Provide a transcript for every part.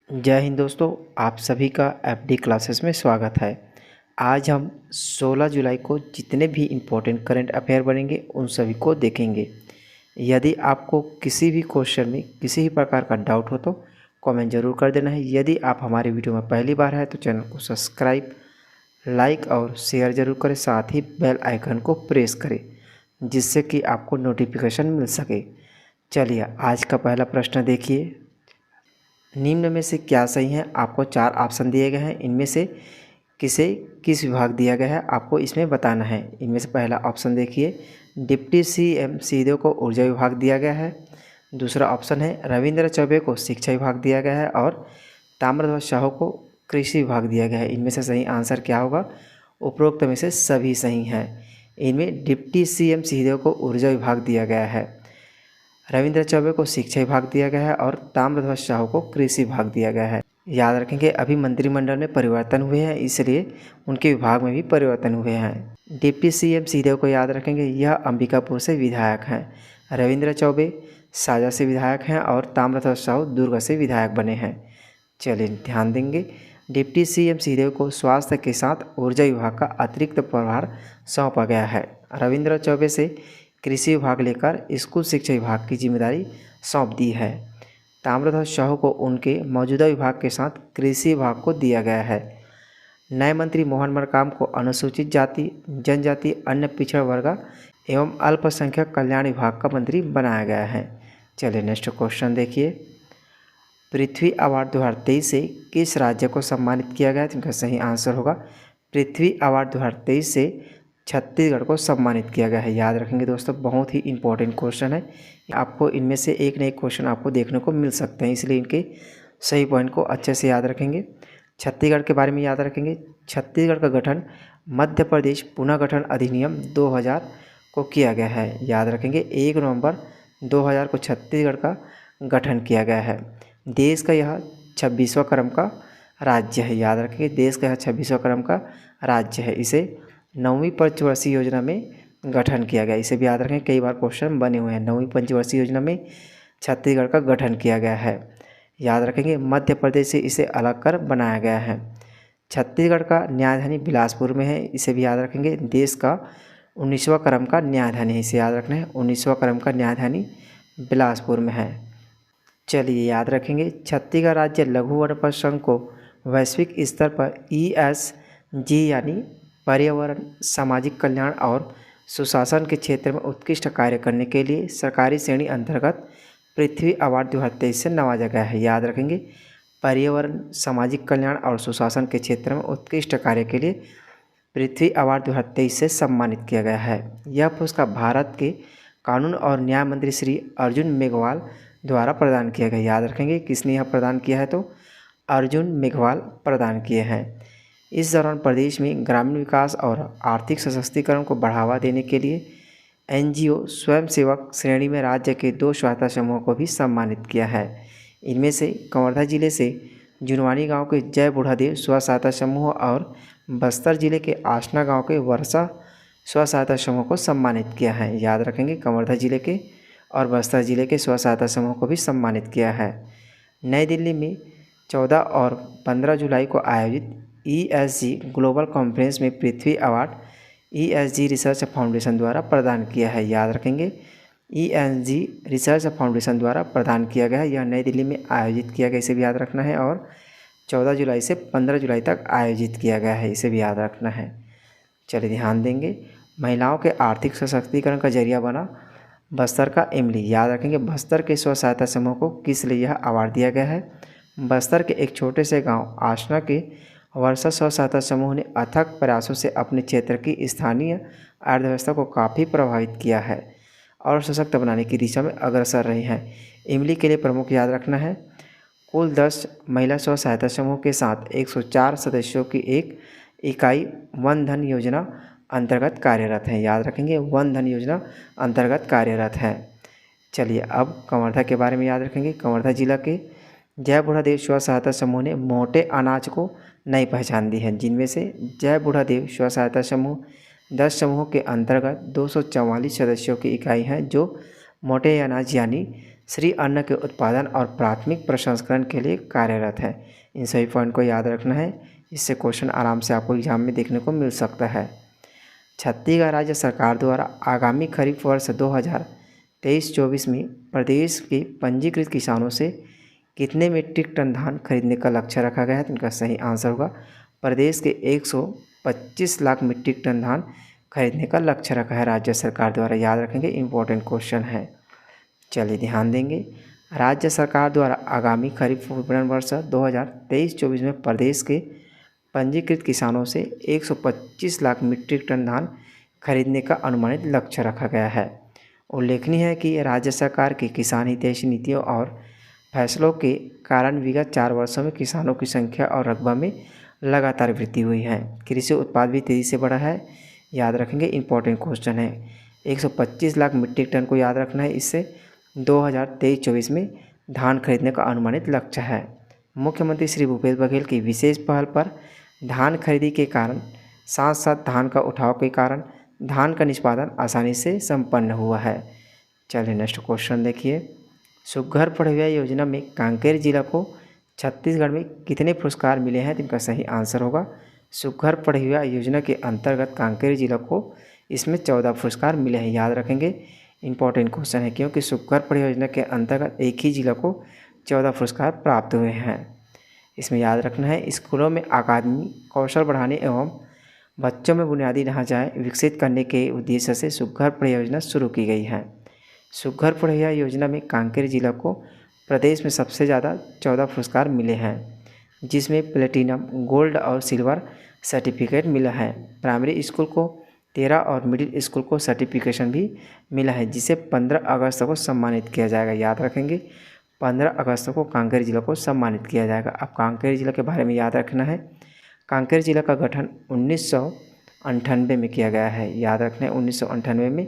जय हिंद दोस्तों, आप सभी का एफडी क्लासेस में स्वागत है। आज हम 16 जुलाई को जितने भी इम्पोर्टेंट करंट अफेयर बनेंगे उन सभी को देखेंगे। यदि आपको किसी भी क्वेश्चन में किसी भी प्रकार का डाउट हो तो कमेंट ज़रूर कर देना है। यदि आप हमारे वीडियो में पहली बार है तो चैनल को सब्सक्राइब, लाइक और शेयर ज़रूर करें। साथ ही बेल आइकन को प्रेस करें जिससे कि आपको नोटिफिकेशन मिल सके। चलिए आज का पहला प्रश्न देखिए। निम्न में से क्या सही है? आपको 4 ऑप्शन दिए गए हैं। इनमें से किसे किस विभाग दिया गया है आपको इसमें बताना है। इनमें से पहला ऑप्शन देखिए, डिप्टी सीएम सीधे को ऊर्जा विभाग दिया गया है। दूसरा ऑप्शन है रविंद्र चौबे को शिक्षा विभाग दिया गया है और ताम्रध्वज साहू को कृषि विभाग दिया गया है। इनमें से सही आंसर क्या होगा? उपरोक्त में से सभी सही हैं। इनमें डिप्टी सीएम सीधे को ऊर्जा विभाग दिया गया है, रविंद्र चौबे को शिक्षा विभाग दिया गया है और ताम्रध्वज साहू को कृषि विभाग दिया गया है। याद रखेंगे अभी मंत्रिमंडल में परिवर्तन हुए हैं, इसलिए उनके विभाग में भी परिवर्तन हुए हैं। डिप्टी सीएम सीधे को याद रखेंगे, यह अंबिकापुर से विधायक हैं। रविंद्र चौबे साजा से विधायक हैं और ताम्रध्वज साहू दुर्ग से विधायक बने हैं। चलिए ध्यान देंगे, डिप्टी सीएम सीधे को स्वास्थ्य के साथ ऊर्जा विभाग का अतिरिक्त प्रभार सौंपा गया है। रविंद्र चौबे से कृषि विभाग लेकर स्कूल शिक्षा विभाग की जिम्मेदारी सौंप दी है। ताम्रध्वज साहू को उनके मौजूदा विभाग के साथ कृषि विभाग को दिया गया है। नए मंत्री मोहन मरकाम को अनुसूचित जाति, जनजाति, अन्य पिछड़ा वर्ग एवं अल्पसंख्यक कल्याण विभाग का मंत्री बनाया गया है। चलिए नेक्स्ट क्वेश्चन देखिए। पृथ्वी अवार्ड 2023 से किस राज्य को सम्मानित किया गया? इनका सही आंसर होगा पृथ्वी अवार्ड 2023 से छत्तीसगढ़ को सम्मानित किया गया है। याद रखेंगे दोस्तों, बहुत ही इंपॉर्टेंट क्वेश्चन है। आपको इनमें से एक न एक क्वेश्चन आपको देखने को मिल सकते हैं, इसलिए इनके सही पॉइंट को अच्छे से याद रखेंगे। छत्तीसगढ़ के बारे में याद रखेंगे, छत्तीसगढ़ का गठन मध्य प्रदेश पुनर्गठन अधिनियम 2000 को किया गया है। याद रखेंगे 1 नवंबर 2000 को छत्तीसगढ़ का गठन किया गया है। देश का यह 26वां क्रम का राज्य है। याद रखेंगे देश का यह 26वां क्रम का राज्य है। इसे 9वीं पंचवर्षीय योजना में गठन किया गया। इसे भी याद रखें, कई बार क्वेश्चन बने हुए हैं। 9वीं पंचवर्षीय योजना में छत्तीसगढ़ का गठन किया गया है। याद रखेंगे मध्य प्रदेश से इसे अलग कर बनाया गया है। छत्तीसगढ़ का न्यायधानी बिलासपुर में है। इसे भी याद रखेंगे, देश का 19वां क्रम का न्यायधानी है। इसे याद रखना है, 19वां क्रम का न्यायधानी बिलासपुर में है। चलिए याद रखेंगे, छत्तीसगढ़ राज्य लघु वनोपज संघ को वैश्विक स्तर पर ESG यानी पर्यावरण, सामाजिक कल्याण और सुशासन के क्षेत्र में उत्कृष्ट कार्य करने के लिए सरकारी श्रेणी अंतर्गत पृथ्वी अवार्ड 2023 से नवाजा गया है। याद रखेंगे पर्यावरण, सामाजिक कल्याण और सुशासन के क्षेत्र में उत्कृष्ट कार्य के लिए पृथ्वी अवार्ड 2023 से सम्मानित किया गया है। यह पुरस्कार भारत के कानून और न्याय मंत्री श्री अर्जुन मेघवाल द्वारा प्रदान किया गया। याद रखेंगे किसने यह प्रदान किया है? तो अर्जुन मेघवाल प्रदान किए हैं। इस दौरान प्रदेश में ग्रामीण विकास और आर्थिक सशक्तिकरण को बढ़ावा देने के लिए NGO स्वयंसेवक श्रेणी में राज्य के 2 सहायता समूहों को भी सम्मानित किया है। इनमें से कवर्धा जिले से जुनवानी गांव के जय बूढ़ादेव स्व सहायता समूह और बस्तर जिले के आसना गांव के वर्षा स्व सहायता समूह को सम्मानित किया है। याद रखेंगे कवर्धा जिले के और बस्तर जिले के स्व सहायता समूह को भी सम्मानित किया है। नई दिल्ली में 14 और 15 जुलाई को आयोजित ESG ग्लोबल कॉन्फ्रेंस में पृथ्वी अवार्ड ESG रिसर्च फाउंडेशन द्वारा प्रदान किया है। याद रखेंगे ESG रिसर्च फाउंडेशन द्वारा प्रदान किया गया है। यह नई दिल्ली में आयोजित किया गया, इसे भी याद रखना है। और 14 जुलाई से 15 जुलाई तक आयोजित किया गया है, इसे भी याद रखना है। चलिए ध्यान देंगे, महिलाओं के आर्थिक सशक्तिकरण का जरिया बना बस्तर का इमली। याद रखेंगे बस्तर के स्व सहायता समूह को किस लिए यह अवार्ड दिया गया है? बस्तर के एक छोटे से गांव आसना के वर्षा स्व सहायता समूह ने अथक प्रयासों से अपने क्षेत्र की स्थानीय अर्थव्यवस्था को काफ़ी प्रभावित किया है और सशक्त बनाने की दिशा में अग्रसर रहे हैं। इमली के लिए प्रमुख याद रखना है, कुल 10 महिला स्व सहायता समूह के साथ 104 सदस्यों की एक इकाई वन धन योजना अंतर्गत कार्यरत है। याद रखेंगे वन धन योजना अंतर्गत कार्यरत है। चलिए अब कवर्धा के बारे में याद रखेंगे। कवर्धा जिला के जय बूढ़ादेव स्व सहायता समूह ने मोटे अनाज को नई पहचान दी है, जिनमें से जय बूढ़ादेव स्व सहायता समूह 10 समूहों के अंतर्गत 244 सदस्यों की इकाई हैं जो मोटे अनाज यानी श्री अन्न के उत्पादन और प्राथमिक प्रसंस्करण के लिए कार्यरत है। इन सभी पॉइंट को याद रखना है, इससे क्वेश्चन आराम से आपको एग्जाम में देखने को मिल सकता है। छत्तीसगढ़ राज्य सरकार द्वारा आगामी खरीफ वर्ष 2023-24 में प्रदेश के पंजीकृत किसानों से कितने मीट्रिक टन धान खरीदने का लक्ष्य रखा गया है? तो इनका सही आंसर होगा प्रदेश के 125 लाख मीट्रिक टन धान खरीदने का लक्ष्य रखा है राज्य सरकार द्वारा। याद रखेंगे, इम्पोर्टेंट क्वेश्चन है। चलिए ध्यान देंगे। राज्य सरकार द्वारा आगामी खरीफ विपणन वर्ष 2023-24 में प्रदेश के पंजीकृत किसानों से 125 लाख मीट्रिक टन धान खरीदने का अनुमानित लक्ष्य रखा गया है। उल्लेखनीय है कि राज्य सरकार की किसान हितैषी नीतियों और फैसलों के कारण विगत 4 वर्षों में किसानों की संख्या और रकबा में लगातार वृद्धि हुई है। कृषि उत्पाद भी तेज़ी से बढ़ा है। याद रखेंगे, इंपॉर्टेंट क्वेश्चन है। 125 लाख मीट्रिक टन को याद रखना है। इससे 2023-24 में धान खरीदने का अनुमानित लक्ष्य है। मुख्यमंत्री श्री भूपेश बघेल की विशेष पहल पर धान खरीदी के कारण साथ साथ धान का उठाव के कारण धान का निष्पादन आसानी से संपन्न हुआ है। चलिए नेक्स्ट क्वेश्चन देखिए। सुघ्घर पढ़इया योजना में कांकेर जिला को छत्तीसगढ़ में कितने पुरस्कार मिले हैं? तो इनका सही आंसर होगा सुघ्घर पढ़इया योजना के अंतर्गत कांकेर जिला को इसमें 14 पुरस्कार मिले हैं। याद रखेंगे, इंपॉर्टेंट क्वेश्चन है, क्योंकि सुघ्घर पढ़इया योजना के अंतर्गत एक ही जिला को 14 पुरस्कार प्राप्त हुए हैं। इसमें याद रखना है, स्कूलों में अकादमी कौशल बढ़ाने एवं बच्चों में बुनियादी ढांचा विकसित करने के उद्देश्य से सुघ्घर पढ़इया योजना शुरू की गई है। सुघ्घर पढ़इया योजना में कांकेर जिला को प्रदेश में सबसे ज़्यादा 14 पुरस्कार मिले हैं, जिसमें प्लेटिनम, गोल्ड और सिल्वर सर्टिफिकेट मिला है। प्राइमरी स्कूल को 13 और मिडिल स्कूल को सर्टिफिकेशन भी मिला है, जिसे 15 अगस्त को सम्मानित किया जाएगा। याद रखेंगे, 15 अगस्त को कांकेर जिला को सम्मानित किया जाएगा। अब कांकेर जिला के बारे में याद रखना है। कांकेर जिला का गठन 1998 में किया गया है। याद रखना है, 1998 में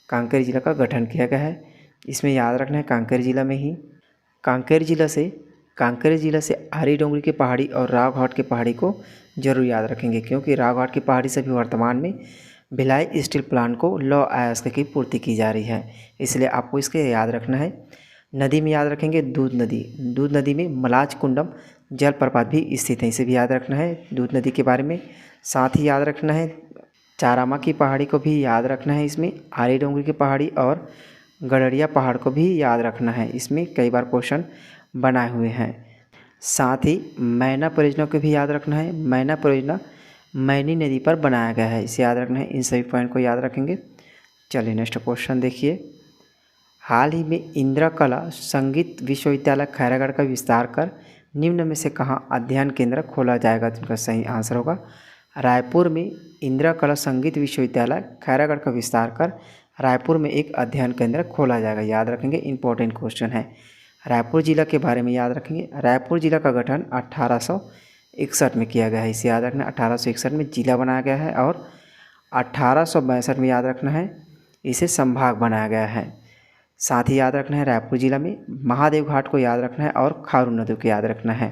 कांकेर जिला का गठन किया गया है। इसमें याद रखना है, कांकेर जिला से आरी डोंगरी की पहाड़ी और रावघाट की पहाड़ी को जरूर याद रखेंगे, क्योंकि रावघाट की पहाड़ी से भी वर्तमान में भिलाई स्टील प्लांट को लौह अयस्क की पूर्ति की जा रही है, इसलिए आपको इसके याद रखना है। नदी में याद रखेंगे दूध नदी में मलाज कुंडम जलप्रपात भी स्थित है, इसे भी याद रखना है दूध नदी के बारे में। साथ ही याद रखना है चारामा की पहाड़ी को भी याद रखना है। इसमें आरी डोंगरी की पहाड़ी और गडरिया पहाड़ को भी याद रखना है, इसमें कई बार क्वेश्चन बनाए हुए हैं। साथ ही मैना परियोजना को भी याद रखना है। मैना परियोजना मैनी नदी पर बनाया गया है, इसे याद रखना है। इन सभी पॉइंट को याद रखेंगे। चलिए नेक्स्ट क्वेश्चन देखिए। हाल ही में इंदिरा कला संगीत विश्वविद्यालय खैरागढ़ का विस्तार कर निम्न में से कहाँ अध्ययन केंद्र खोला जाएगा? तो इनका सही आंसर होगा रायपुर में इंदिरा कला संगीत विश्वविद्यालय खैरागढ़ का विस्तार कर रायपुर में एक अध्ययन केंद्र खोला जाएगा। याद रखेंगे, इंपॉर्टेंट क्वेश्चन है। रायपुर जिला के बारे में याद रखेंगे। रायपुर जिला का गठन 1861 में किया गया है, इसे याद रखना। 1861 में जिला बनाया गया है और 1862 में याद रखना है इसे संभाग बनाया गया है। साथ ही याद रखना है रायपुर जिला में महादेव घाट को याद रखना है और खारू नदी को याद रखना है।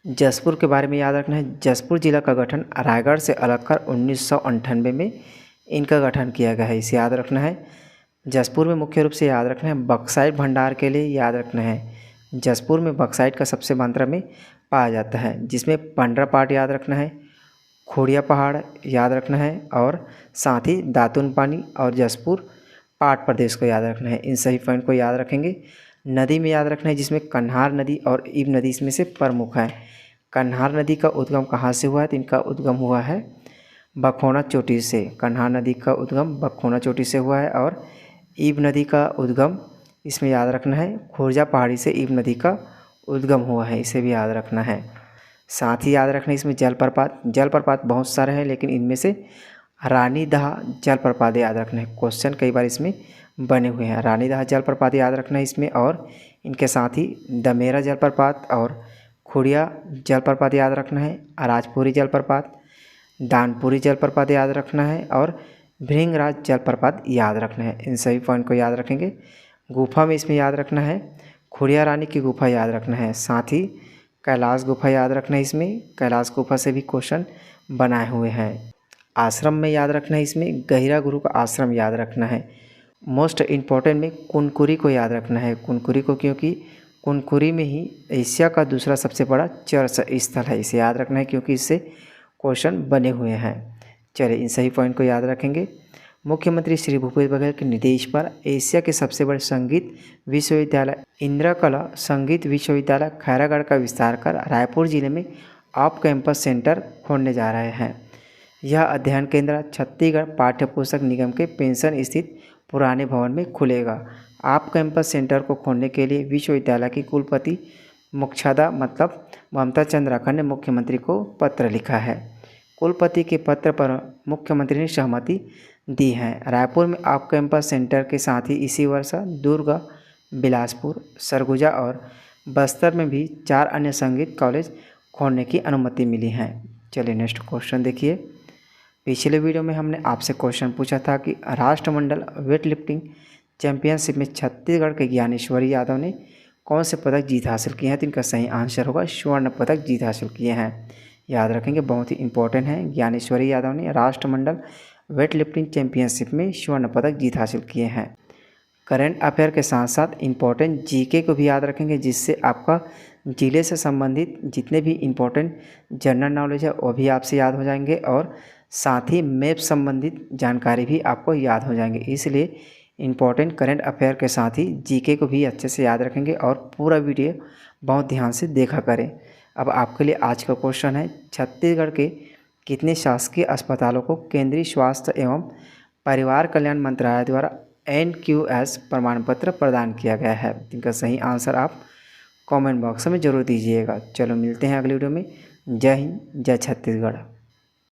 जसपुर के बारे में याद रखना है। जसपुर जिला का गठन रायगढ़ से अलग कर 1998 में इनका गठन किया गया है, इसे याद रखना है। जसपुर में मुख्य रूप से याद रखना है बक्साइट भंडार के लिए याद रखना है। जसपुर में बक्साइट का सबसे मात्रा में पाया जाता है, जिसमें पंडरा पाट याद रखना है, खोड़िया पहाड़ याद रखना है और साथ ही दातुन पानी और जसपुर पाट प्रदेश को याद रखना है। इन सभी पॉइंट को याद रखेंगे। नदी में याद रखना है, जिसमें कन्हार नदी और ईब नदी इसमें से प्रमुख है। कन्हार नदी का उद्गम कहाँ से हुआ है? तो इनका उद्गम हुआ है बखौना चोटी से। कन्हार नदी का उद्गम बखौना चोटी से हुआ है और ईब नदी का उद्गम इसमें याद रखना है खोरजा पहाड़ी से ईब नदी का उद्गम हुआ है, इसे भी याद रखना है। साथ ही याद रखना है इसमें जलप्रपात बहुत सारे हैं, लेकिन इनमें से रानीदह जलप्रपात याद रखना है। क्वेश्चन कई बार इसमें बने हुए हैं। रानीदह जलप्रपात याद रखना है इसमें, और इनके साथ ही दमेरा जलप्रपात और खुड़िया जलप्रपात याद रखना है। राजपुरी जलप्रपात, दानपुरी जलप्रपात याद रखना है और भृंगराज जलप्रपात याद रखना है। इन सभी पॉइंट को याद रखेंगे। गुफा में इसमें याद रखना है खुड़िया रानी की गुफा याद रखना है। साथ ही कैलाश गुफा याद रखना है, इसमें कैलाश गुफा से भी क्वेश्चन बनाए हुए हैं। आश्रम में याद रखना है, इसमें गहिरा गुरु का आश्रम याद रखना है। मोस्ट इम्पॉर्टेंट में कुनकुरी को याद रखना है, कुनकुरी को, क्योंकि कुनकुरी में ही एशिया का दूसरा सबसे बड़ा चर्च स्थल है। इसे याद रखना है क्योंकि इससे क्वेश्चन बने हुए हैं। चलिए इन सही पॉइंट को याद रखेंगे। मुख्यमंत्री श्री भूपेश बघेल के निर्देश पर एशिया के सबसे बड़े संगीत विश्वविद्यालय इंदिरा संगीत विश्वविद्यालय खैरागढ़ का विस्तार कर रायपुर जिले में ऑफ कैंपस सेंटर खोलने जा रहे हैं। यह अध्ययन केंद्र छत्तीसगढ़ पाठ्य पुस्तक निगम के पेंशन स्थित पुराने भवन में खुलेगा। ऑफ कैंपस सेंटर को खोलने के लिए विश्वविद्यालय की कुलपति मुख्यदा मतलब ममता चंद्राकर ने मुख्यमंत्री को पत्र लिखा है। कुलपति के पत्र पर मुख्यमंत्री ने सहमति दी है। रायपुर में ऑफ कैंपस सेंटर के साथ ही इसी वर्ष दुर्ग, बिलासपुर, सरगुजा और बस्तर में भी 4 अन्य संगीत कॉलेज खोलने की अनुमति मिली है। चलिए नेक्स्ट क्वेश्चन देखिए। पिछले वीडियो में हमने आपसे क्वेश्चन पूछा था कि राष्ट्रमंडल वेट लिफ्टिंग चैंपियनशिप में छत्तीसगढ़ के ज्ञानेश्वरी यादव ने कौन से पदक जीत हासिल किए हैं। तो इनका सही आंसर होगा स्वर्ण पदक जीत हासिल किए हैं। याद रखेंगे, बहुत ही इंपॉर्टेंट है। ज्ञानेश्वरी यादव ने राष्ट्रमंडल वेट लिफ्टिंग चैंपियनशिप में स्वर्ण पदक जीत हासिल किए हैं। करंट अफेयर के साथ साथ इम्पोर्टेंट जीके को भी याद रखेंगे, जिससे आपका जिले से संबंधित जितने भी इम्पोर्टेंट जनरल नॉलेज है वो भी आपसे याद हो जाएंगे और साथ ही मैप संबंधित जानकारी भी आपको याद हो जाएंगे। इसलिए इम्पोर्टेंट करंट अफेयर के साथ ही जीके को भी अच्छे से याद रखेंगे और पूरा वीडियो बहुत ध्यान से देखा करें। अब आपके लिए आज का क्वेश्चन है, छत्तीसगढ़ के कितने शासकीय अस्पतालों को केंद्रीय स्वास्थ्य एवं परिवार कल्याण मंत्रालय द्वारा NQS प्रमाण पत्र प्रदान किया गया है। इनका सही आंसर आप कमेंट बॉक्स में ज़रूर दीजिएगा। चलो मिलते हैं अगली वीडियो में। जय हिंद, जय छत्तीसगढ़।